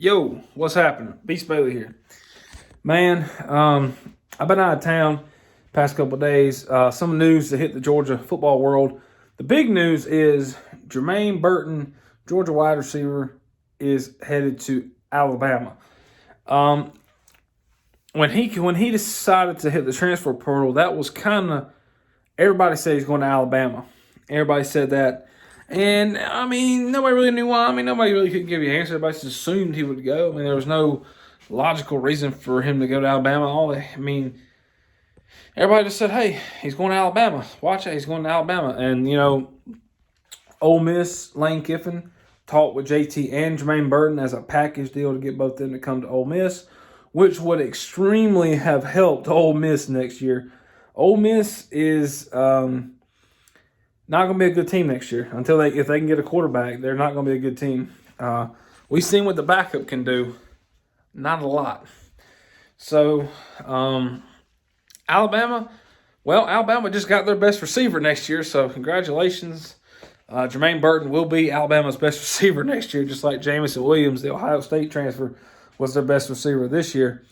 Yo, what's happening? Beast Bailey here. Man, I've been out of town past couple of days. Some news that hit the Georgia football world. The big news is Jermaine Burton, Georgia wide receiver, is headed to Alabama. Um, when he decided to hit the transfer portal, that was kind of everybody said he's going to Alabama. Everybody said that. And, I mean, nobody really knew why. I mean, nobody really could give you an answer. Everybody just assumed he would go. I mean, there was no logical reason for him to go to Alabama. Everybody just said, hey, he's going to Alabama. Watch it, he's going to Alabama. And, Ole Miss, Lane Kiffin, talked with JT and Jermaine Burton as a package deal to get both of them to come to Ole Miss, which would extremely have helped Ole Miss next year. Ole Miss is not going to be a good team next year if they can get a quarterback. They're not going to be a good team. We've seen what the backup can do. Not a lot. So, Alabama just got their best receiver next year, so congratulations. Jermaine Burton will be Alabama's best receiver next year, just like Jamison Williams, the Ohio State transfer, was their best receiver this year.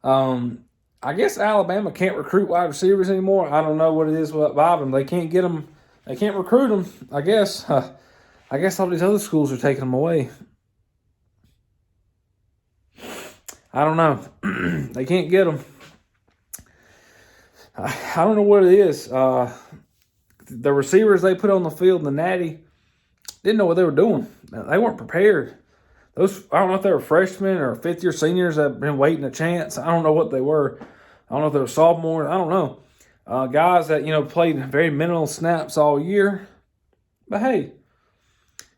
I guess Alabama can't recruit wide receivers anymore. I don't know what it is about them. They can't get them. They can't recruit them, I guess. I guess all these other schools are taking them away. I don't know. They can't get them. I don't know what it is. The receivers they put on the field in the Natty didn't know what they were doing. They weren't prepared. I don't know if they were freshmen or fifth-year seniors that have been waiting a chance. I don't know what they were. I don't know if they were sophomores. I don't know. Guys that, played very minimal snaps all year. But, hey,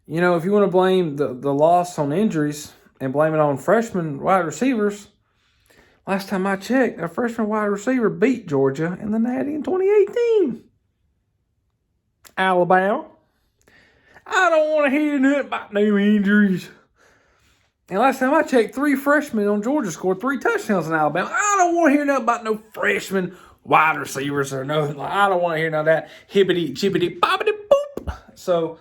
if you want to blame the loss on injuries and blame it on freshman wide receivers, last time I checked, a freshman wide receiver beat Georgia in the Natty in 2018. Alabama. I don't want to hear nothing about no injuries. And last time I checked, 3 freshmen on Georgia scored 3 touchdowns in Alabama. I don't want to hear nothing about no freshman wide receivers or nothing. I don't want to hear none of that hibbity, jibbity, bobbity, boop. So,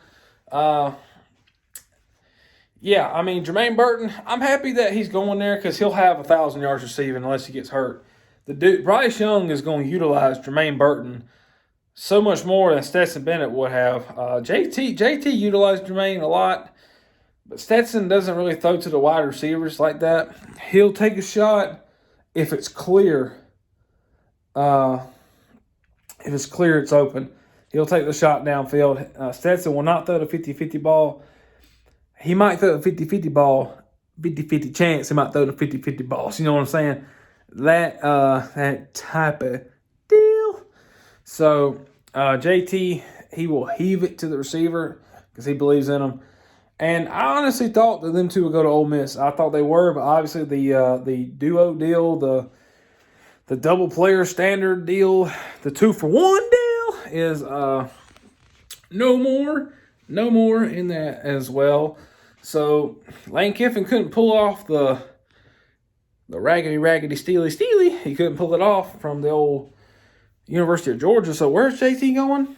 Jermaine Burton, I'm happy that he's going there because he'll have 1,000 yards receiving unless he gets hurt. The dude, Bryce Young is going to utilize Jermaine Burton so much more than Stetson Bennett would have. JT utilized Jermaine a lot, but Stetson doesn't really throw to the wide receivers like that. He'll take a shot if it's clear. If it's clear, it's open. He'll take the shot downfield. Stetson will not throw the 50-50 ball. He might throw the 50-50 ball, 50-50 chance he might throw the 50-50 balls. You know what I'm saying? That type of deal. So, JT, he will heave it to the receiver because he believes in him. And I honestly thought that them two would go to Ole Miss. I thought they were, but obviously the duo deal, the double player standard deal, the 2-for-1 deal is no more in that as well. So Lane Kiffin couldn't pull off the raggedy steely. He couldn't pull it off from the old University of Georgia. So where's JT going?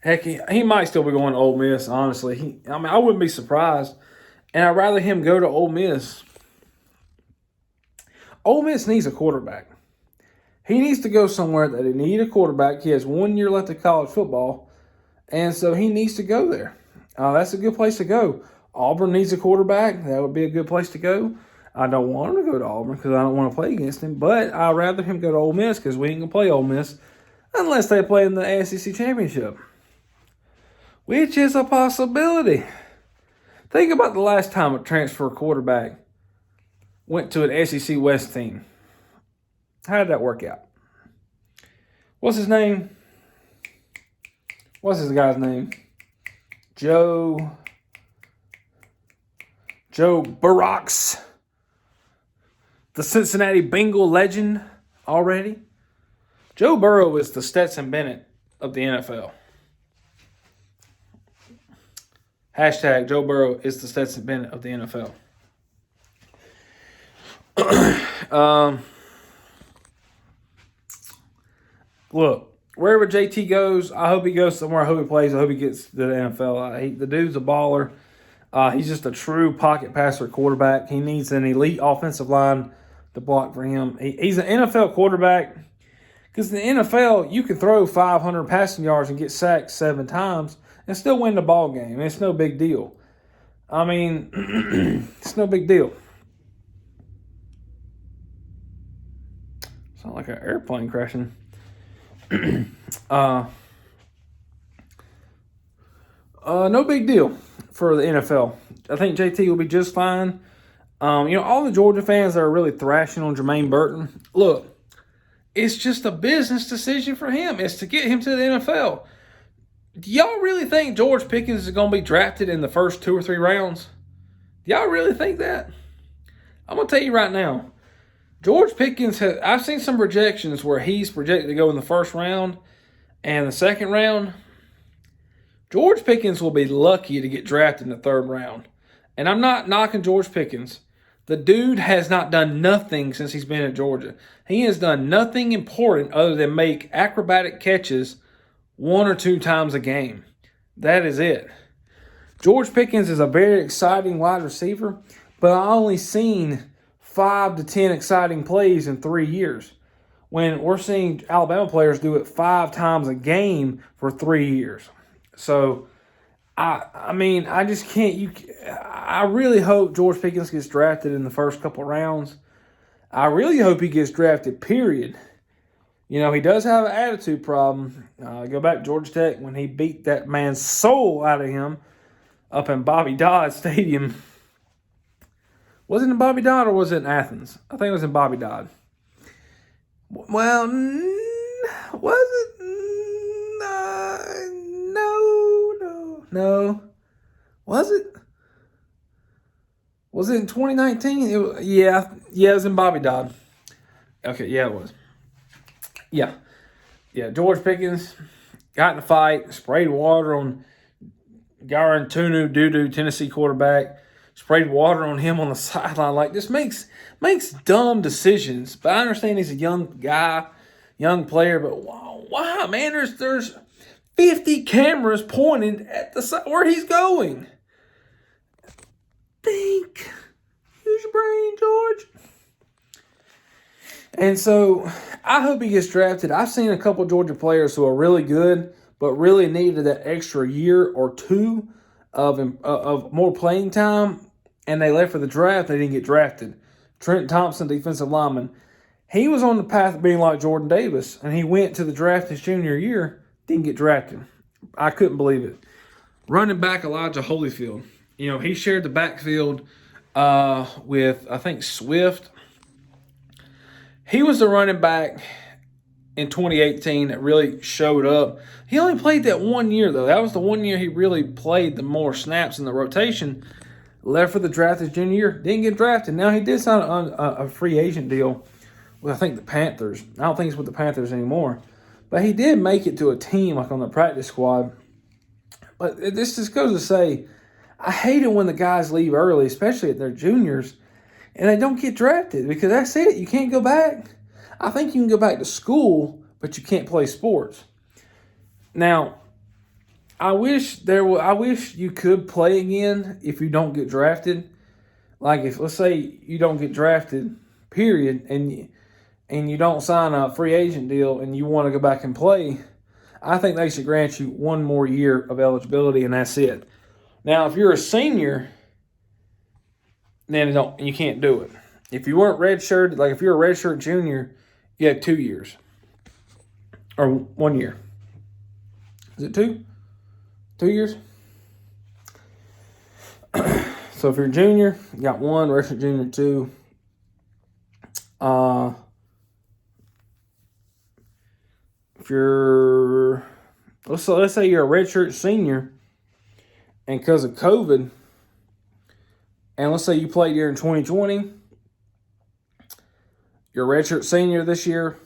Heck, he might still be going to Ole Miss, honestly. I wouldn't be surprised. And I'd rather him go to Ole Miss. Ole Miss needs a quarterback. He needs to go somewhere that they need a quarterback. He has 1 year left of college football, and so he needs to go there. That's a good place to go. Auburn needs a quarterback. That would be a good place to go. I don't want him to go to Auburn because I don't want to play against him, but I'd rather him go to Ole Miss because we ain't going to play Ole Miss unless they play in the SEC championship, which is a possibility. Think about the last time a transfer quarterback went to an SEC West team. How did that work out? What's his name? What's this guy's name? Joe Burrox, the Cincinnati Bengal legend already. Joe Burrow is the Stetson Bennett of the NFL. Hashtag Joe Burrow is the Stetson Bennett of the NFL. Look, wherever JT goes, I hope he goes somewhere. I hope he plays. I hope he gets to the NFL. The dude's a baller. He's just a true pocket passer quarterback. He needs an elite offensive line to block for him. He's an NFL quarterback because in the NFL, you can throw 500 passing yards and get sacked 7 times and still win the ball game. It's no big deal. I mean, it's no big deal. Sound like an airplane crashing. No big deal for the NFL. I think JT will be just fine. All the Georgia fans that are really thrashing on Jermaine Burton, look, it's just a business decision for him. It's to get him to the NFL. Do y'all really think George Pickens is going to be drafted in the first 2 or 3 rounds? Do y'all really think that? I'm going to tell you right now. George Pickens, I've seen some projections where he's projected to go in the first round and the second round. George Pickens will be lucky to get drafted in the 3rd round. And I'm not knocking George Pickens. The dude has not done nothing since he's been at Georgia. He has done nothing important other than make acrobatic catches 1 or 2 times a game. That is it. George Pickens is a very exciting wide receiver, but I only seen 5 to 10 exciting plays in 3 years. When we're seeing Alabama players do it 5 times a game for 3 years. So, I just can't. I really hope George Pickens gets drafted in the first couple rounds. I really hope he gets drafted, period. He does have an attitude problem. Go back to Georgia Tech when he beat that man's soul out of him up in Bobby Dodd Stadium. Was it in Bobby Dodd or was it in Athens? I think it was in Bobby Dodd. Well, was it? No. Was it? Was it in 2019? Yeah, it was in Bobby Dodd. Okay, yeah, it was. Yeah, George Pickens got in a fight, sprayed water on Garantunu Dudu, Tennessee quarterback, sprayed water on him on the sideline. Like, this makes dumb decisions. But I understand he's a young guy, young player, but why, man? There's 50 cameras pointed at the side where he's going. Think. Use your brain, George. And so I hope he gets drafted. I've seen a couple of Georgia players who are really good, but really needed that extra year or 2 of more playing time, and they left for the draft. They didn't get drafted. Trent Thompson, defensive lineman, he was on the path of being like Jordan Davis, and he went to the draft his junior year, didn't get drafted. I couldn't believe it. Running back Elijah Holyfield, he shared the backfield with, I think, Swift. He was the running back in 2018 that really showed up. He only played that 1 year, though. That was the 1 year he really played the more snaps in the rotation. Left for the draft his junior year. Didn't get drafted. Now, he did sign a free agent deal with, I think, the Panthers. I don't think he's with the Panthers anymore. But he did make it to a team, like on the practice squad. But this just goes to say, I hate it when the guys leave early, especially if they're juniors, and they don't get drafted because that's it. You can't go back. I think you can go back to school, but you can't play sports. Now, I wish you could play again if you don't get drafted. Like, if, let's say, you don't get drafted, period, and you don't sign a free agent deal and you want to go back and play, I think they should grant you 1 more year of eligibility, and that's it. Now, if you're a senior, then you can't do it. If you weren't redshirted, like if you're a redshirt junior, you have 2 years. Or 1 year. Is it 2? 2 years? So if you're a junior, you got 1, redshirt junior 2. If you're, let's say you're a redshirt senior, and because of COVID, and let's say you played here in 2020, you're a redshirt senior this year,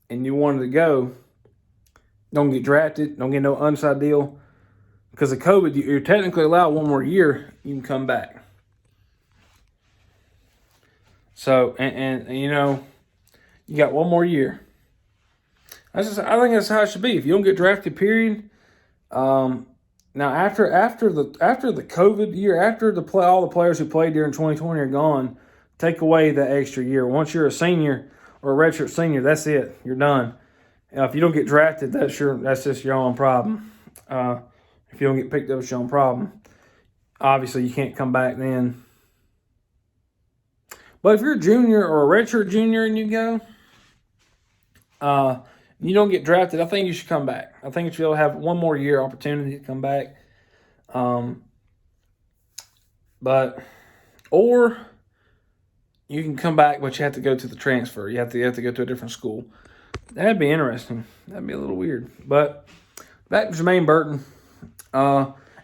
and you wanted to go, don't get drafted, don't get no unsigned deal. Because of COVID, you're technically allowed 1 more year, you can come back. So, and you got 1 more year. I think that's how it should be. If you don't get drafted, period, Now, after the COVID year, after all the players who played during 2020 are gone, take away the extra year. Once you're a senior or a redshirt senior, that's it. You're done. If you don't get drafted, that's just your own problem. If you don't get picked up, it's your own problem. Obviously, you can't come back then. But if you're a junior or a redshirt junior and you go, you don't get drafted, I think you should come back. I think you should be able to have one more year opportunity to come back. Or you can come back, but you have to go to the transfer. You have to go to a different school. That'd be interesting. That'd be a little weird. But back to Jermaine Burton.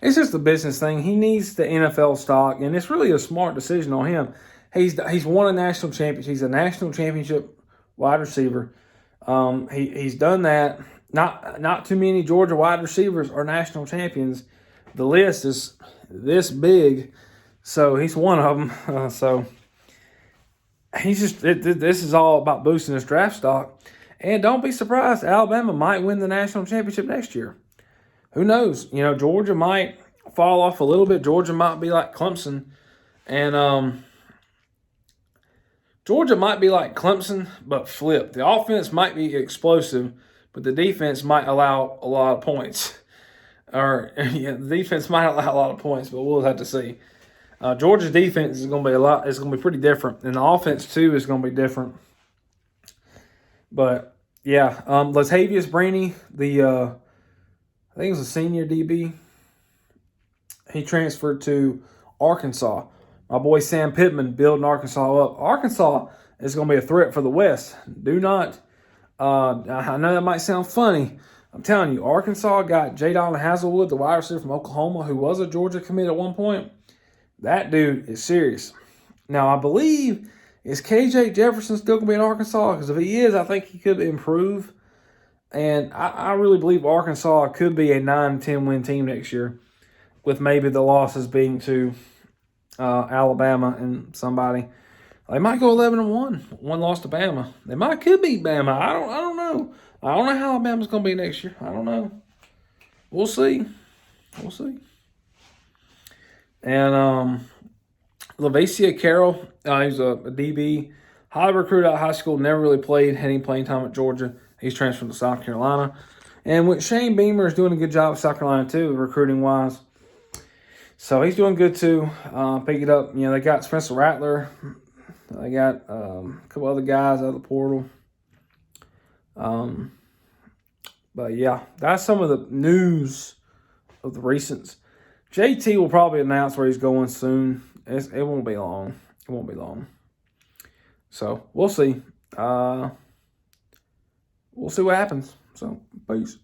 It's just a business thing. He needs the NFL stock, and it's really a smart decision on him. He's won a national championship. He's a national championship wide receiver. He's done that. Not too many Georgia wide receivers are national champions. The list is this big, so he's one of them. So he's just this is all about boosting his draft stock. And don't be surprised, Alabama might win the national championship next year. Who knows? Georgia might fall off a little bit. Georgia might be like Clemson, and Georgia might be like Clemson, but flipped. The offense might be explosive, but the defense might allow a lot of points. The defense might allow a lot of points, but we'll have to see. Georgia's defense is going to be It's going to be pretty different, and the offense too is going to be different. But yeah, Latavius Brini, I think it was a senior DB. He transferred to Arkansas. My boy Sam Pittman building Arkansas up. Arkansas is going to be a threat for the West. Do not. I know that might sound funny. I'm telling you, Arkansas got Jadon Hazelwood, the wide receiver from Oklahoma, who was a Georgia commit at one point. That dude is serious. Now, I believe, is KJ Jefferson still going to be in Arkansas? Because if he is, I think he could improve. And I really believe Arkansas could be a 9-10 win team next year, with maybe the losses being to Alabama and somebody. They might go 11-1. One loss to Bama. They could beat Bama. I don't know. I don't know how Alabama's going to be next year. I don't know. We'll see. And Lavacia Carroll, he's a DB, high recruit out of high school, never really played, had any playing time at Georgia. He's transferred to South Carolina. And with Shane Beamer is doing a good job at South Carolina too, recruiting-wise. So he's doing good too. Pick it up. They got Spencer Rattler. They got a couple other guys out of the portal. But yeah, that's some of the news of the recents. JT will probably announce where he's going soon. It won't be long. So we'll see. We'll see what happens. So, peace.